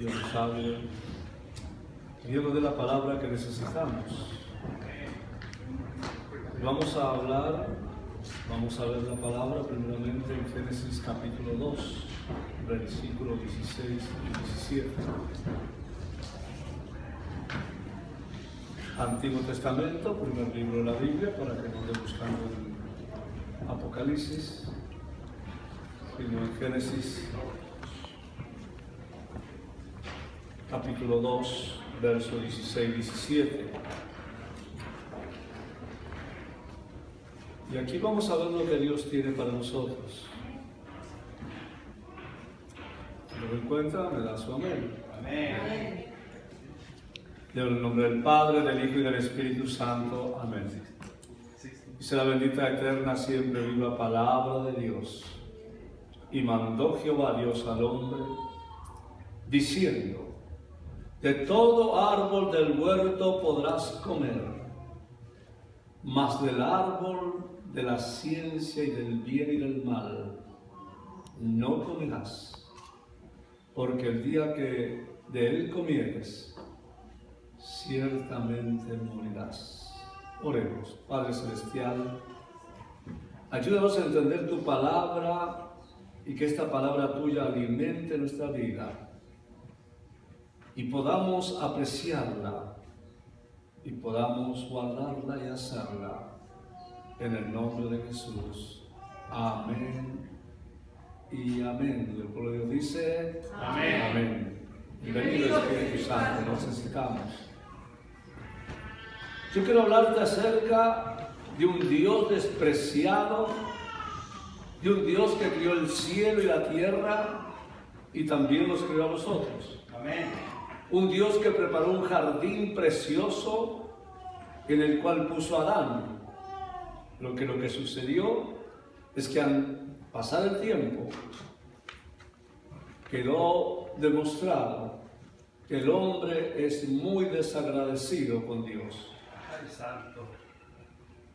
Dios sabio, Dios nos dé la palabra que necesitamos. Vamos a ver la palabra primeramente en Génesis capítulo 2, versículos 16 y 17. Antiguo Testamento, primer libro de la Biblia, para que no esté buscando en Apocalipsis, sino en Génesis capítulo 2, versos 16 y 17. Y aquí vamos a ver lo que Dios tiene para nosotros. Si lo encuentra, me da su amén. Amén. En el nombre del Padre, del Hijo y del Espíritu Santo. Amén. Dice la bendita eterna, siempre viva palabra de Dios. Y mandó Jehová Dios al hombre, diciendo: de todo árbol del huerto podrás comer, mas del árbol de la ciencia y del bien y del mal no comerás, porque el día que de él comieres, ciertamente morirás. Oremos. Padre Celestial, ayúdanos a entender tu palabra y que esta palabra tuya alimente nuestra vida y podamos apreciarla y podamos guardarla y hacerla en el nombre de Jesús. Amén y amén. Y el pueblo de Dios dice amén. Amén. Bienvenido Espíritu Santo, nos necesitamos. Yo quiero hablarte acerca de un Dios despreciado, de un Dios que crió el cielo y la tierra y también nos crió a nosotros. Amén. Un Dios que preparó un jardín precioso en el cual puso a Adán. Lo que sucedió es que al pasar el tiempo quedó demostrado que el hombre es muy desagradecido con Dios. Ay, santo.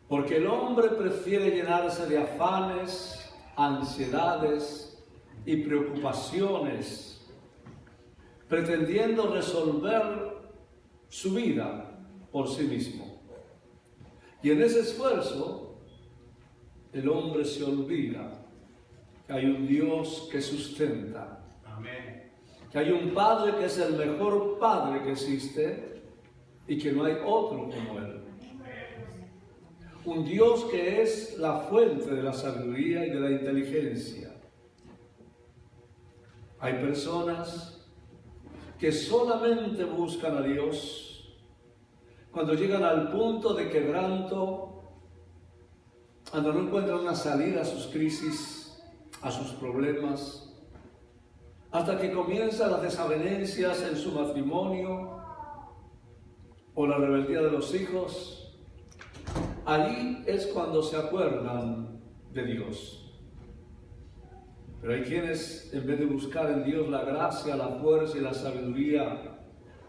Porque el hombre prefiere llenarse de afanes, ansiedades y preocupaciones, pretendiendo resolver su vida por sí mismo. Y en ese esfuerzo, el hombre se olvida que hay un Dios que sustenta. Amén. Que hay un Padre que es el mejor Padre que existe y que no hay otro como Él. Un Dios que es la fuente de la sabiduría y de la inteligencia. Hay personas que solamente buscan a Dios cuando llegan al punto de quebranto, cuando no encuentran una salida a sus crisis, a sus problemas, hasta que comienzan las desavenencias en su matrimonio o la rebeldía de los hijos. Allí es cuando se acuerdan de Dios. Pero hay quienes, en vez de buscar en Dios la gracia, la fuerza y la sabiduría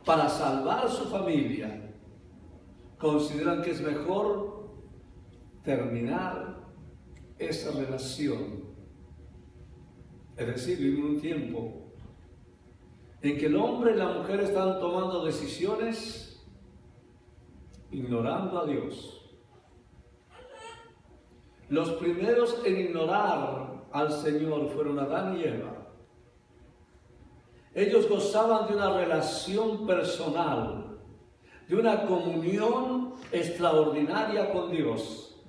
para salvar su familia, consideran que es mejor terminar esa relación. Es decir, vivir un tiempo en que el hombre y la mujer están tomando decisiones ignorando a Dios. Los primeros en ignorar al Señor fueron Adán y Eva. Ellos gozaban de una relación personal, de una comunión extraordinaria con Dios,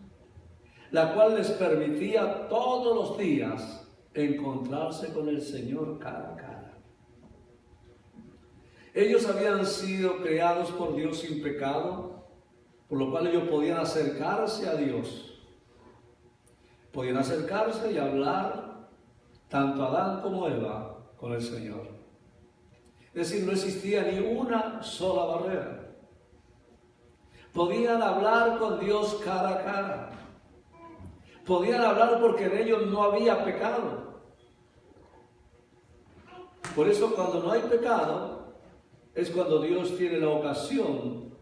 la cual les permitía todos los días encontrarse con el Señor cara a cara. Ellos habían sido creados por Dios sin pecado, por lo cual ellos podían acercarse a Dios. Podían acercarse y hablar, tanto Adán como Eva, con el Señor. Es decir, no existía ni una sola barrera. Podían hablar con Dios cara a cara. Podían hablar porque en ellos no había pecado. Por eso cuando no hay pecado, es cuando Dios tiene la ocasión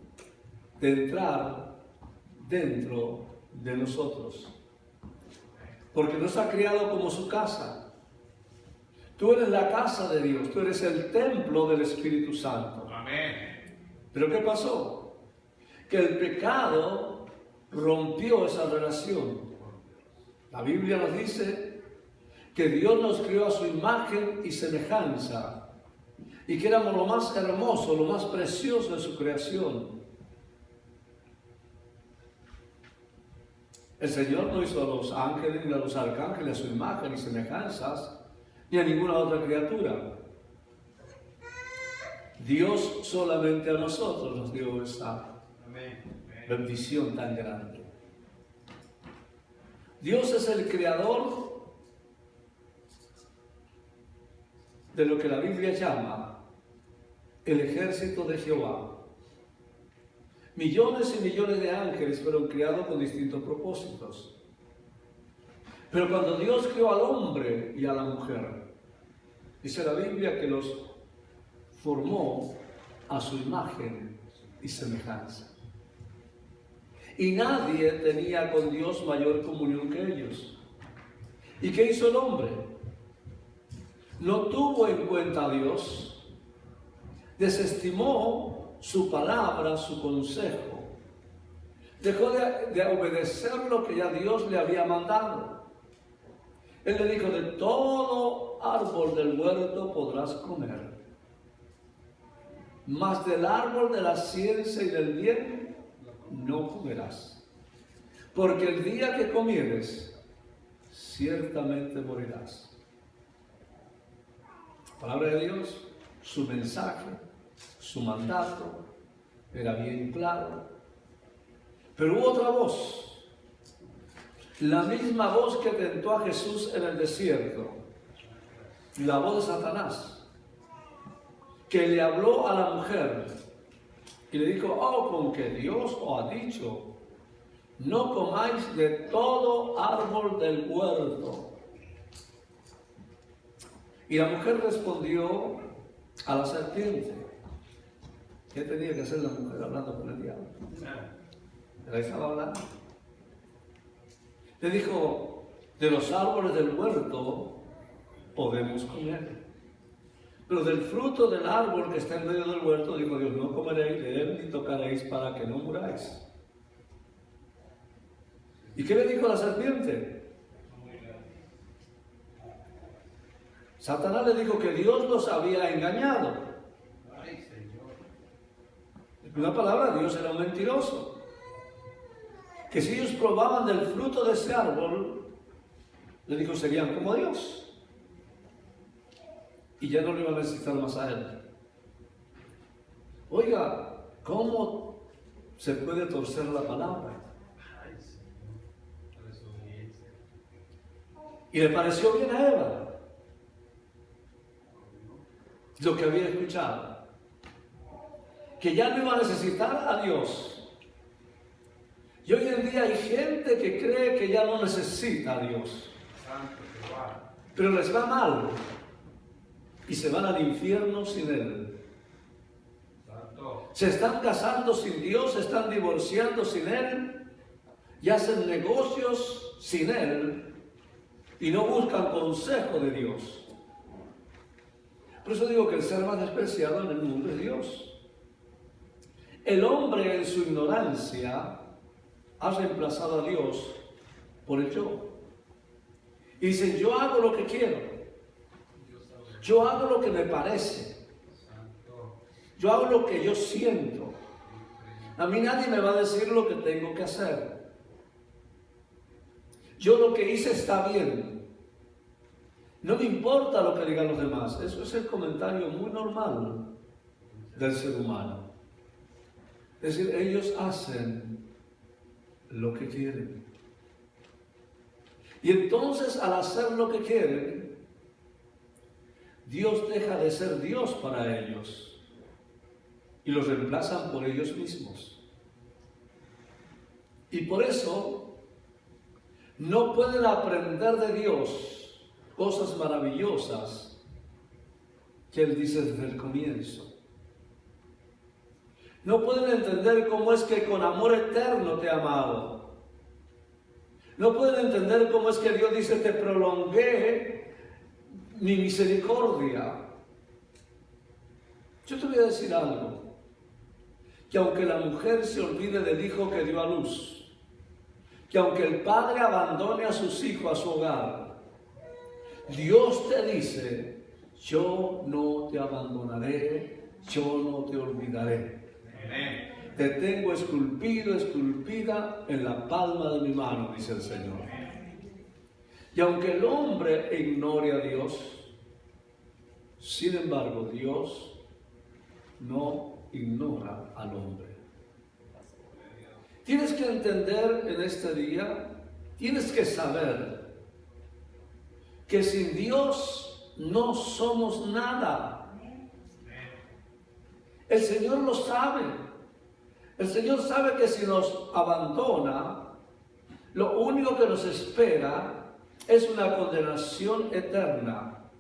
de entrar dentro de nosotros. Porque nos ha creado como su casa. Tú eres la casa de Dios, tú eres el templo del Espíritu Santo. Amén. Pero ¿qué pasó? Que el pecado rompió esa relación. La Biblia nos dice que Dios nos creó a su imagen y semejanza y que éramos lo más hermoso, lo más precioso de su creación. El Señor no hizo a los ángeles ni a los arcángeles a su imagen y semejanzas, ni a ninguna otra criatura. Dios solamente a nosotros nos dio esa bendición tan grande. Dios es el creador de lo que la Biblia llama el ejército de Jehová. Millones y millones de ángeles fueron creados con distintos propósitos. Pero cuando Dios creó al hombre y a la mujer, dice la Biblia que los formó a su imagen y semejanza. Y nadie tenía con Dios mayor comunión que ellos. ¿Y qué hizo el hombre? No tuvo en cuenta a Dios, desestimó su palabra, su consejo, dejó de obedecer lo que ya Dios le había mandado. Él le dijo: de todo árbol del huerto podrás comer, mas del árbol de la ciencia y del bien no comerás, porque el día que comieres, ciertamente morirás. Palabra de Dios, su mensaje, su mandato era bien claro. Pero hubo otra voz, la misma voz que tentó a Jesús en el desierto, la voz de Satanás, que le habló a la mujer y le dijo: oh, con que Dios os ha dicho, no comáis de todo árbol del huerto. Y la mujer respondió a la serpiente. ¿Qué tenía que hacer la mujer hablando con el diablo? Pero ahí estaba hablando. Le dijo: de los árboles del huerto podemos comer, pero del fruto del árbol que está en medio del huerto, dijo Dios, no comeréis de él ni tocaréis para que no muráis. ¿Y qué le dijo la serpiente? Satanás le dijo que Dios los había engañado. En una palabra, Dios era un mentiroso. Que si ellos probaban del fruto de ese árbol, le dijo, serían como Dios. Y ya no le iban a necesitar más a él. Oiga, ¿cómo se puede torcer la palabra? Y le pareció bien a Eva lo que había escuchado, que ya no iba a necesitar a Dios. Y hoy en día hay gente que cree que ya no necesita a Dios, pero les va mal y se van al infierno sin Él. Se están casando sin Dios, se están divorciando sin Él y hacen negocios sin Él y no buscan consejo de Dios. Por eso digo que el ser más despreciado en el mundo es Dios. El hombre en su ignorancia ha reemplazado a Dios por el yo. Y dice, yo hago lo que quiero. Yo hago lo que me parece. Yo hago lo que yo siento. A mí nadie me va a decir lo que tengo que hacer. Yo lo que hice está bien. No me importa lo que digan los demás. Eso es el comentario muy normal del ser humano. Es decir, ellos hacen lo que quieren. Y entonces, al hacer lo que quieren, Dios deja de ser Dios para ellos y los reemplazan por ellos mismos. Y por eso no pueden aprender de Dios cosas maravillosas que Él dice desde el comienzo. No pueden entender cómo es que con amor eterno te he amado. No pueden entender cómo es que Dios dice, te prolongué mi misericordia. Yo te voy a decir algo, que aunque la mujer se olvide del hijo que dio a luz, que aunque el padre abandone a sus hijos, a su hogar, Dios te dice, yo no te abandonaré, yo no te olvidaré. Amén. Te tengo esculpido, esculpida en la palma de mi mano, dice el Señor. Y aunque el hombre ignore a Dios, sin embargo, Dios no ignora al hombre. Tienes que entender en este día, tienes que saber que sin Dios no somos nada. El Señor lo sabe. El Señor sabe que si nos abandona, lo único que nos espera es una condenación eterna,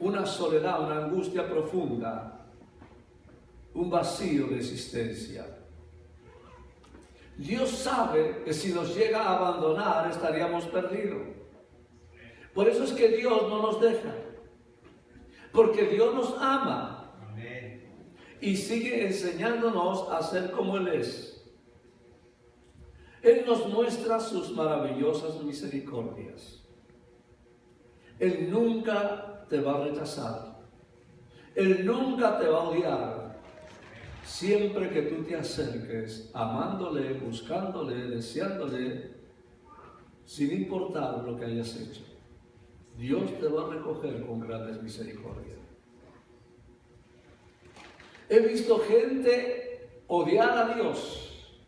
una soledad, una angustia profunda, un vacío de existencia. Dios sabe que si nos llega a abandonar estaríamos perdidos. Por eso es que Dios no nos deja, porque Dios nos ama. Y sigue enseñándonos a ser como Él es. Él nos muestra sus maravillosas misericordias. Él nunca te va a rechazar. Él nunca te va a odiar. Siempre que tú te acerques, amándole, buscándole, deseándole, sin importar lo que hayas hecho, Dios te va a recoger con grandes misericordias. He visto gente odiar a Dios,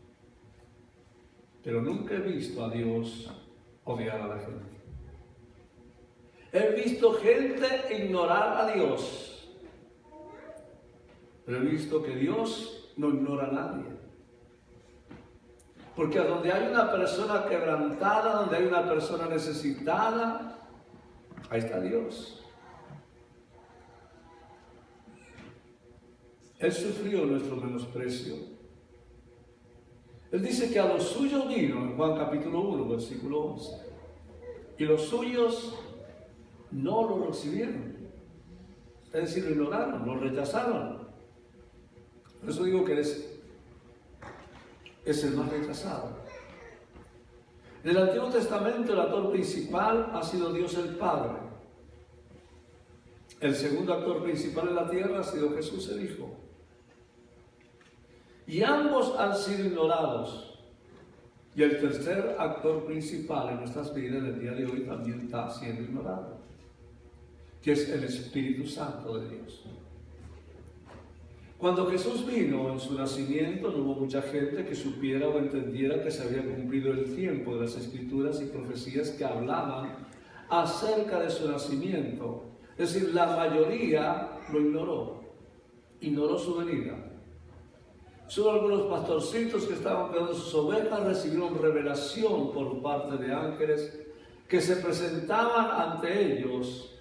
pero nunca he visto a Dios odiar a la gente. He visto gente ignorar a Dios, pero he visto que Dios no ignora a nadie. Porque a donde hay una persona quebrantada, donde hay una persona necesitada, ahí está Dios. Él sufrió nuestro menosprecio. Él dice que a los suyos vino, en Juan capítulo 1, versículo 11, y los suyos no lo recibieron. Es decir, lo ignoraron, lo rechazaron. Por eso digo que es el más rechazado. En el Antiguo Testamento el actor principal ha sido Dios el Padre. El segundo actor principal en la tierra ha sido Jesús el Hijo. Y ambos han sido ignorados. Y el tercer actor principal en nuestras vidas en el día de hoy también está siendo ignorado, que es el Espíritu Santo de Dios. Cuando Jesús vino en su nacimiento, no hubo mucha gente que supiera o entendiera que se había cumplido el tiempo de las Escrituras y profecías que hablaban acerca de su nacimiento. Es decir, la mayoría lo ignoró su venida. Solo algunos pastorcitos que estaban cuidando sus ovejas recibieron revelación por parte de ángeles que se presentaban ante ellos,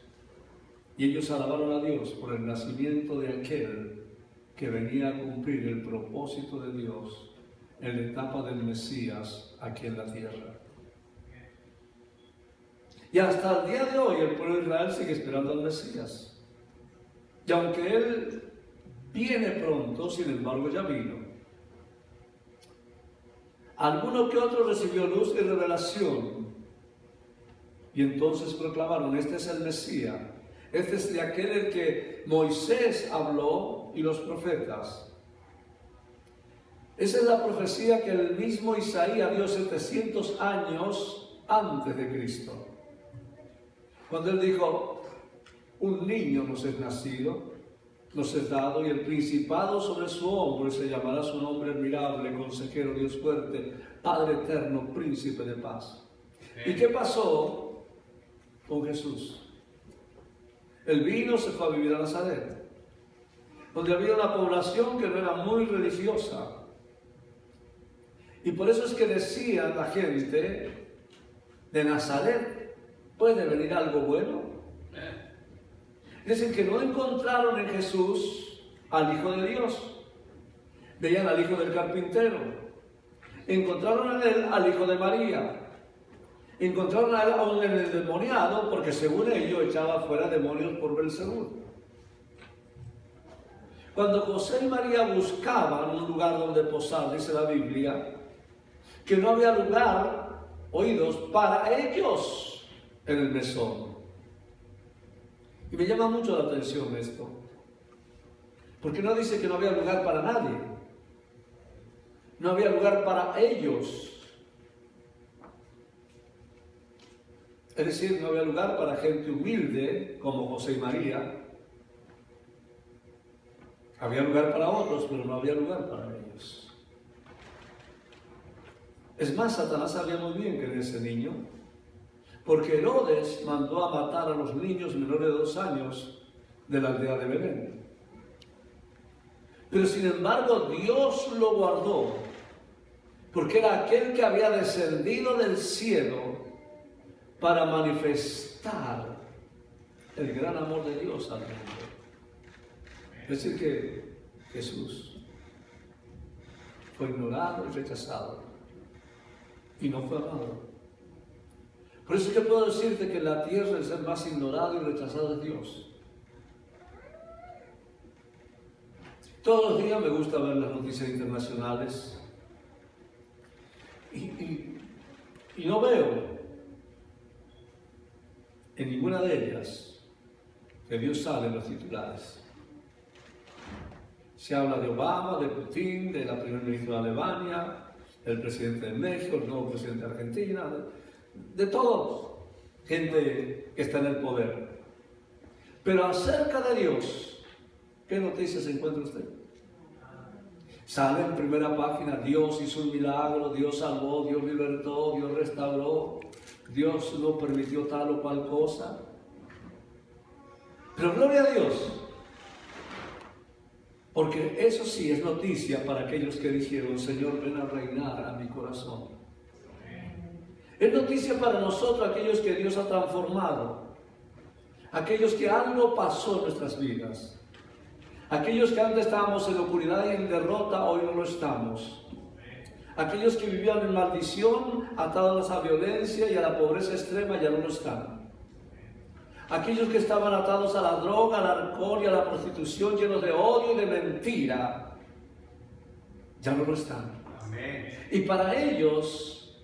y ellos alabaron a Dios por el nacimiento de aquel que venía a cumplir el propósito de Dios en la etapa del Mesías aquí en la tierra. Y hasta el día de hoy el pueblo de Israel sigue esperando al Mesías. Y aunque Él viene pronto, sin embargo ya vino. Alguno que otro recibió luz y revelación. Y entonces proclamaron, este es el Mesías. Este es de aquel el que Moisés habló y los profetas. Esa es la profecía que el mismo Isaías dio 700 años antes de Cristo. Cuando él dijo, un niño nos es nacido, nos es dado, y el principado sobre su hombro, y se llamará su nombre admirable, consejero, Dios fuerte, Padre eterno, príncipe de paz. ¿Y qué pasó con Jesús? Él vino, se fue a vivir a Nazaret, donde había una población que no era muy religiosa. Y por eso es que decían la gente, de Nazaret puede venir algo bueno. Dicen que no encontraron en Jesús al Hijo de Dios. Veían al hijo del carpintero. Encontraron en él al hijo de María. encontraron a un endemoniado porque según ellos echaba fuera demonios por Belcebú. Cuando José y María buscaban un lugar donde posar, dice la Biblia, que no había lugar, oídos, para ellos en el mesón. Y me llama mucho la atención esto, porque no dice que no había lugar para nadie, no había lugar para ellos. Es decir, no había lugar para gente humilde como José y María. Había lugar para otros, pero no había lugar para ellos. Es más, Satanás sabía muy bien que era ese niño, porque Herodes mandó a matar a los niños menores de 2 años de la aldea de Belén. Pero sin embargo, Dios lo guardó, porque era aquel que había descendido del cielo para manifestar el gran amor de Dios al mundo. Es decir, que Jesús fue ignorado y rechazado y no fue amado. Por eso yo puedo decirte que en la tierra el ser más ignorado y rechazado es Dios. Todos los días me gusta ver las noticias internacionales y no veo en ninguna de ellas que Dios sale en los titulares. Se habla de Obama, de Putin, de la primera ministra de Alemania, del presidente de México, el nuevo presidente de Argentina, de todos, gente que está en el poder. Pero acerca de Dios, ¿qué noticias encuentra usted? Sale en primera página, Dios hizo un milagro, Dios salvó, Dios libertó, Dios restauró, Dios no permitió tal o cual cosa. Pero gloria a Dios, porque eso sí es noticia para aquellos que dijeron, Señor, ven a reinar a mi corazón. Es noticia para nosotros, aquellos que Dios ha transformado, aquellos que algo pasó en nuestras vidas, aquellos que antes estábamos en oscuridad y en derrota, hoy no lo estamos. Aquellos que vivían en maldición, atados a la violencia y a la pobreza extrema, ya no lo están. Aquellos que estaban atados a la droga, al alcohol y a la prostitución, llenos de odio y de mentira, ya no lo están. Amén. Y para ellos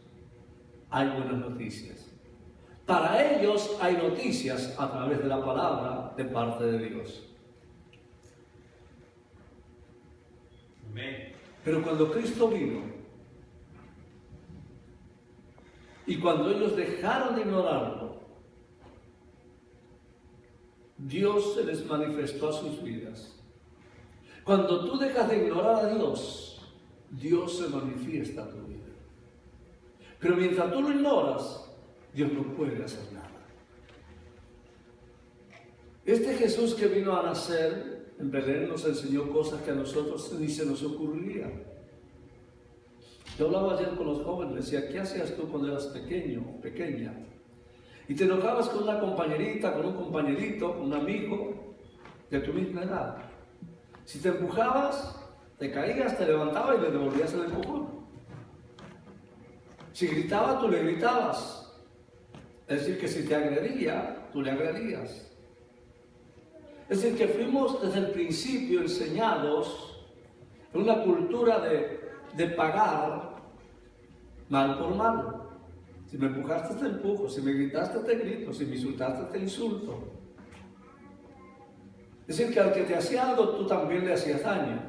hay buenas noticias. Para ellos hay noticias a través de la palabra de parte de Dios. Amén. Pero cuando Cristo vino, y cuando ellos dejaron de ignorarlo, Dios se les manifestó a sus vidas. Cuando tú dejas de ignorar a Dios, Dios se manifiesta a tu vida. Pero mientras tú lo ignoras, Dios no puede hacer nada. Este Jesús que vino a nacer en Belén nos enseñó cosas que a nosotros ni se nos ocurriría. Yo hablaba ayer con los jóvenes, les decía, ¿qué hacías tú cuando eras pequeño o pequeña? Y te enojabas con una compañerita, con un compañerito, con un amigo de tu misma edad. Si te empujabas, te caías, te levantabas y le devolvías el empujón. Si gritaba, tú le gritabas. Es decir, que si te agredía, tú le agredías. Es decir, que fuimos desde el principio enseñados en una cultura de pagar mal por mal. Si me empujaste, te empujo. Si me gritaste, te grito. Si me insultaste, te insulto. Es decir, que al que te hacía algo, tú también le hacías daño.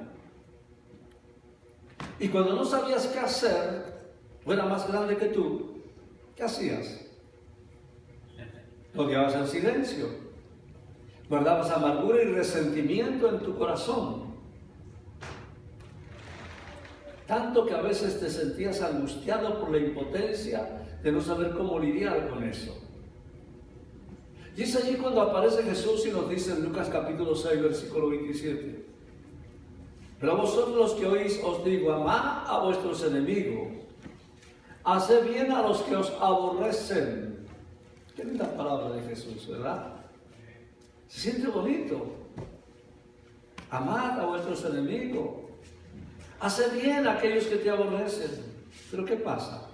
Y cuando no sabías qué hacer, o era más grande que tú, ¿qué hacías? Odiabas el silencio. Guardabas amargura y resentimiento en tu corazón. Tanto que a veces te sentías angustiado por la impotencia de no saber cómo lidiar con eso. Y es allí cuando aparece Jesús y nos dice en Lucas capítulo 6, versículo 27. Pero a vosotros los que oís os digo, amad a vuestros enemigos, haced bien a los que os aborrecen. Qué linda palabra de Jesús, ¿verdad? Se siente bonito. Amad a vuestros enemigos. Haced bien a aquellos que te aborrecen. Pero ¿qué pasa?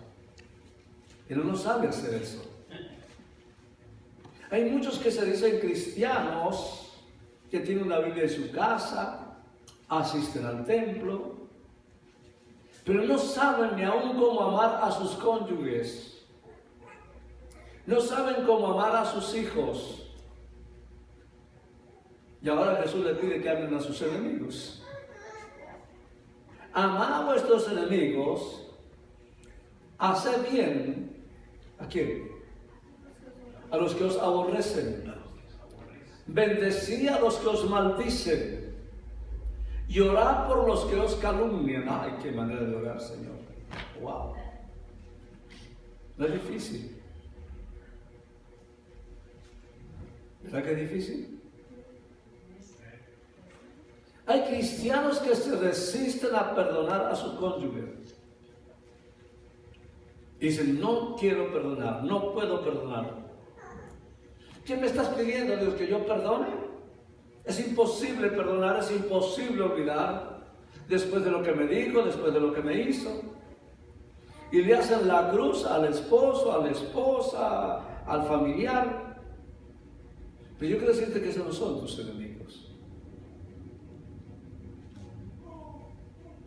Él no sabe hacer eso. Hay muchos que se dicen cristianos, que tienen una Biblia en su casa, asisten al templo, pero no saben ni aún cómo amar a sus cónyuges. No saben cómo amar a sus hijos. Y ahora Jesús le pide que amen a sus enemigos. Amad a vuestros enemigos, haced bien. ¿A quién? A los que os aborrecen. Bendecid a los que os maldicen. Y orad por los que os calumnian. Ay, qué manera de orar, Señor. Wow. No es difícil. ¿Verdad que es difícil? Hay cristianos que se resisten a perdonar a su cónyuge. Dicen, no quiero perdonar, no puedo perdonar. ¿Qué me estás pidiendo, Dios, que yo perdone? Es imposible perdonar, es imposible olvidar después de lo que me dijo, después de lo que me hizo. Y le hacen la cruz al esposo, a la esposa, al familiar. Pero yo quiero decirte que esos no son tus enemigos.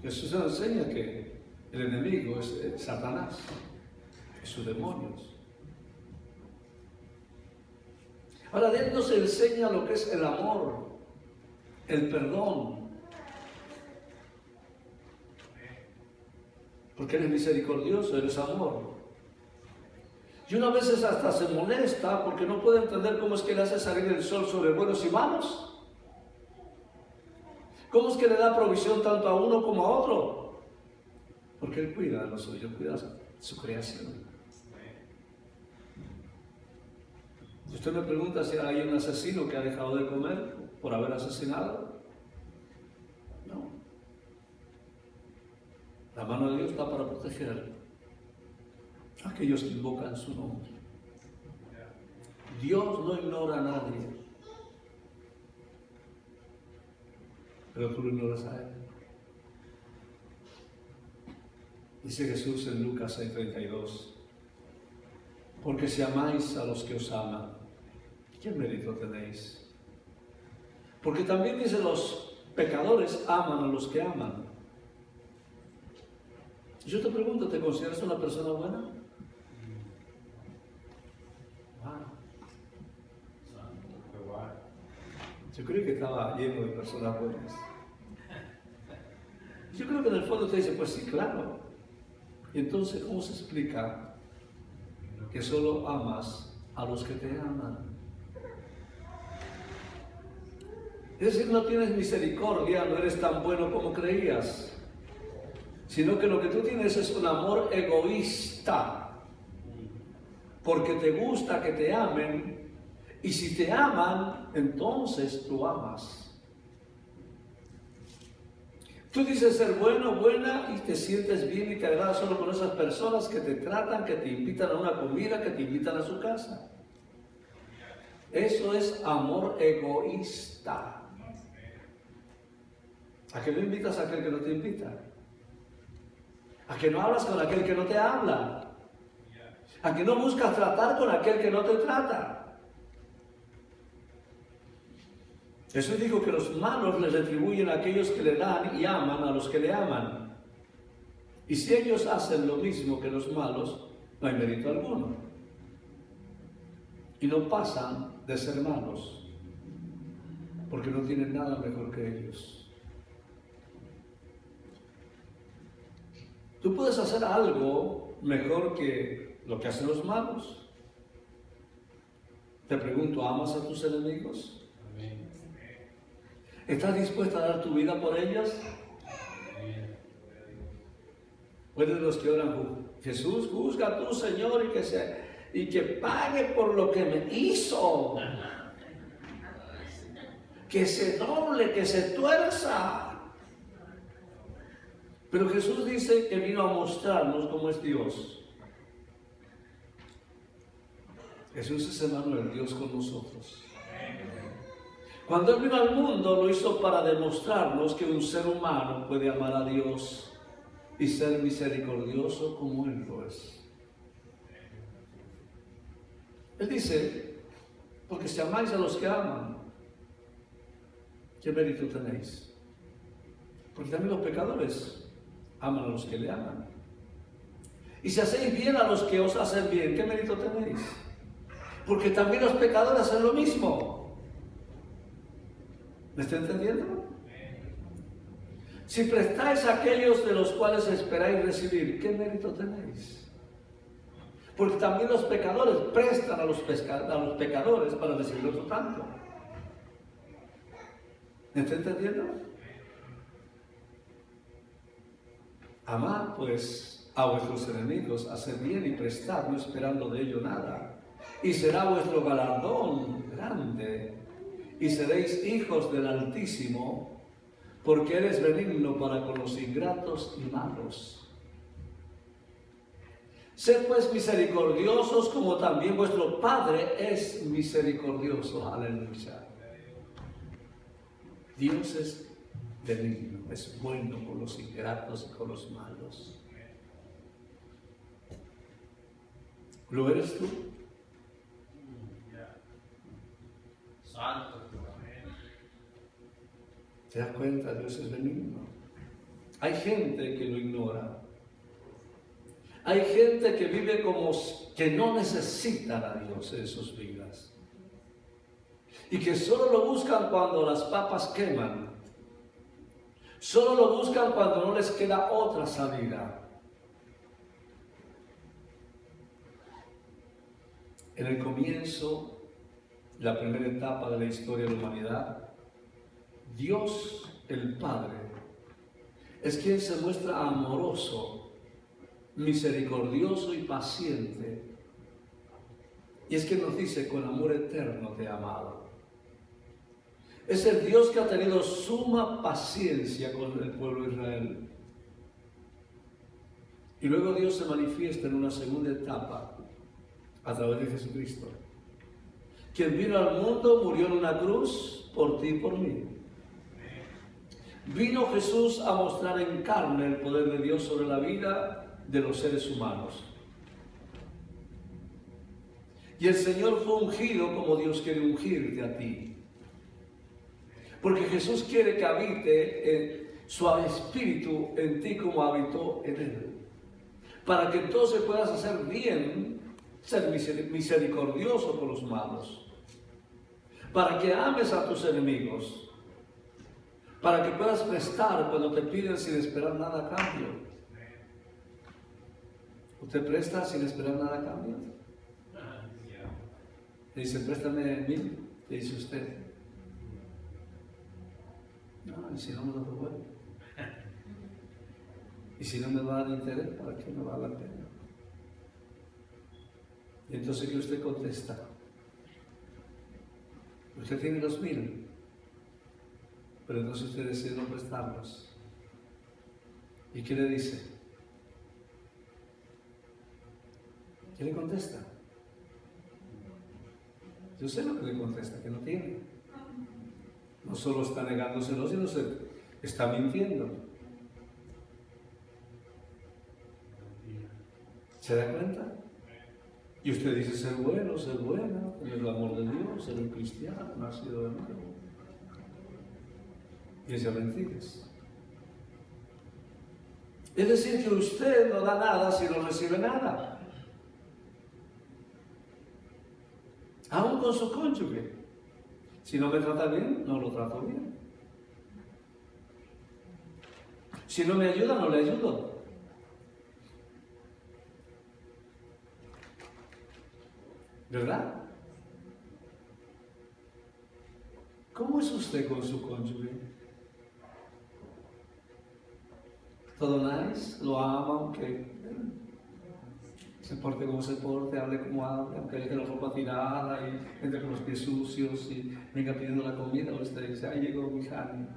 Jesús nos enseña que el enemigo es Satanás, es sus demonios. Ahora, Dios nos enseña lo que es el amor, el perdón. Porque Él es misericordioso, Él es amor. Y uno a veces hasta se molesta porque no puede entender cómo es que le hace salir el sol sobre buenos y malos. ¿Cómo es que le da provisión tanto a uno como a otro? Porque Él cuida de los suyos, cuida su creación. Si usted me pregunta si hay un asesino que ha dejado de comer por haber asesinado, no. La mano de Dios está para proteger a aquellos que invocan su nombre. Dios no ignora a nadie. Pero tú lo ignoras a Él. Dice Jesús en Lucas 6:32, porque si amáis a los que os aman, ¿qué mérito tenéis? Porque también dice, los pecadores aman a los que aman. Yo te pregunto, ¿te consideras una persona buena? Yo creo que estaba lleno de personas buenas. Yo creo que en el fondo usted dice, pues sí, claro. Y entonces, ¿cómo se explica que solo amas a los que te aman? Es decir, no tienes misericordia, no eres tan bueno como creías, sino que lo que tú tienes es un amor egoísta, porque te gusta que te amen, y si te aman, entonces tú amas. Tú dices ser bueno, buena, y te sientes bien y te agrada solo con esas personas que te tratan, que te invitan a una comida, que te invitan a su casa. Eso es amor egoísta. ¿A que no invitas a aquel que no te invita? ¿A que no hablas con aquel que no te habla? ¿A que no buscas tratar con aquel que no te trata? Jesús dijo que los malos les retribuyen a aquellos que le dan y aman a los que le aman. Y si ellos hacen lo mismo que los malos, no hay mérito alguno. Y no pasan de ser malos, porque no tienen nada mejor que ellos. Tú puedes hacer algo mejor que lo que hacen los malos. Te pregunto, ¿amas a tus enemigos? ¿Estás dispuesta a dar tu vida por ellos? O eres de los que oran, Jesús, juzga a tu Señor y que pague por lo que me hizo. Que se doble, que se tuerza. Pero Jesús dice que vino a mostrarnos cómo es Dios. Jesús es Emmanuel, Dios con nosotros. Cuando Él vino al mundo, lo hizo para demostrarnos que un ser humano puede amar a Dios y ser misericordioso como Él lo es. Él dice, porque si amáis a los que aman, ¿qué mérito tenéis? Porque también los pecadores aman a los que le aman. Y si hacéis bien a los que os hacen bien, ¿qué mérito tenéis? Porque también los pecadores hacen lo mismo. ¿Me está entendiendo? Si prestáis a aquellos de los cuales esperáis recibir, ¿qué mérito tenéis? Porque también los pecadores prestan a los pecadores para recibir otro tanto. ¿Me está entendiendo? Amad pues a vuestros enemigos, haced bien y prestad, no esperando de ello nada. Y será vuestro galardón grande, y seréis hijos del Altísimo, porque eres benigno para con los ingratos y malos. Sed pues misericordiosos como también vuestro Padre es misericordioso. Aleluya. Dios es benigno, es bueno con los ingratos y con los malos. ¿Lo eres tú? Santo. ¿Te das cuenta? Dios es benigno. Hay gente que lo ignora. Hay gente que vive como que no necesitan a Dios en sus vidas. Y que solo lo buscan cuando las papas queman. Solo lo buscan cuando no les queda otra salida. En el comienzo, la primera etapa de la historia de la humanidad, Dios, el Padre, es quien se muestra amoroso, misericordioso y paciente. Y es quien nos dice, con amor eterno te he amado. Es el Dios que ha tenido suma paciencia con el pueblo de Israel. Y luego Dios se manifiesta en una segunda etapa a través de Jesucristo, quien vino al mundo, murió en una cruz por ti y por mí. Vino Jesús a mostrar en carne el poder de Dios sobre la vida de los seres humanos. Y el Señor fue ungido como Dios quiere ungirte a ti. Porque Jesús quiere que habite su espíritu en ti como habitó en Él. Para que entonces puedas hacer bien, ser misericordioso con los malos. Para que ames a tus enemigos. Para que puedas prestar cuando te piden sin esperar nada a cambio. ¿Usted presta sin esperar nada a cambio? Le dice, préstame 1000, le dice usted. No, y si no me lo devuelve. Y si no me va a dar interés, ¿para qué me va a dar la pena? Y entonces, ¿qué usted contesta? Usted tiene los 1000, pero entonces usted decide no prestarlos. ¿Y qué le dice? ¿Qué le contesta? Yo sé lo que le contesta, que no tiene. No solo está negándoselo, sino se está mintiendo. ¿Se da cuenta? Y usted dice ser bueno, ser buena, tener el amor de Dios, ser un cristiano, nacido de nuevo. Y esa mentiras. Es decir, que usted no da nada si no recibe nada. Aún con su cónyuge. Si no me trata bien, no lo trato bien. Si no me ayuda, no le ayudo. ¿Verdad? ¿Cómo es usted con su cónyuge? ¿Todo nice? ¿Lo ama aunque se porte como se porte, hable como hable, aunque deje la ropa tirada y entre con los pies sucios y venga pidiendo la comida? O usted dice, ahí llegó mi Jani.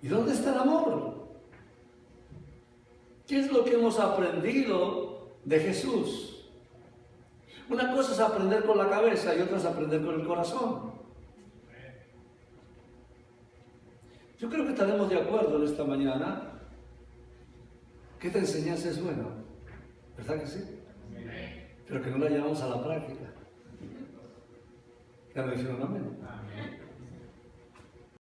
¿Y dónde está el amor? ¿Qué es lo que hemos aprendido de Jesús? Una cosa es aprender con la cabeza y otra es aprender con el corazón. Yo creo que estaremos de acuerdo en esta mañana que esta enseñanza es buena, ¿verdad que sí? Pero que no la llevamos a la práctica. ¿Ya me dijeron amén?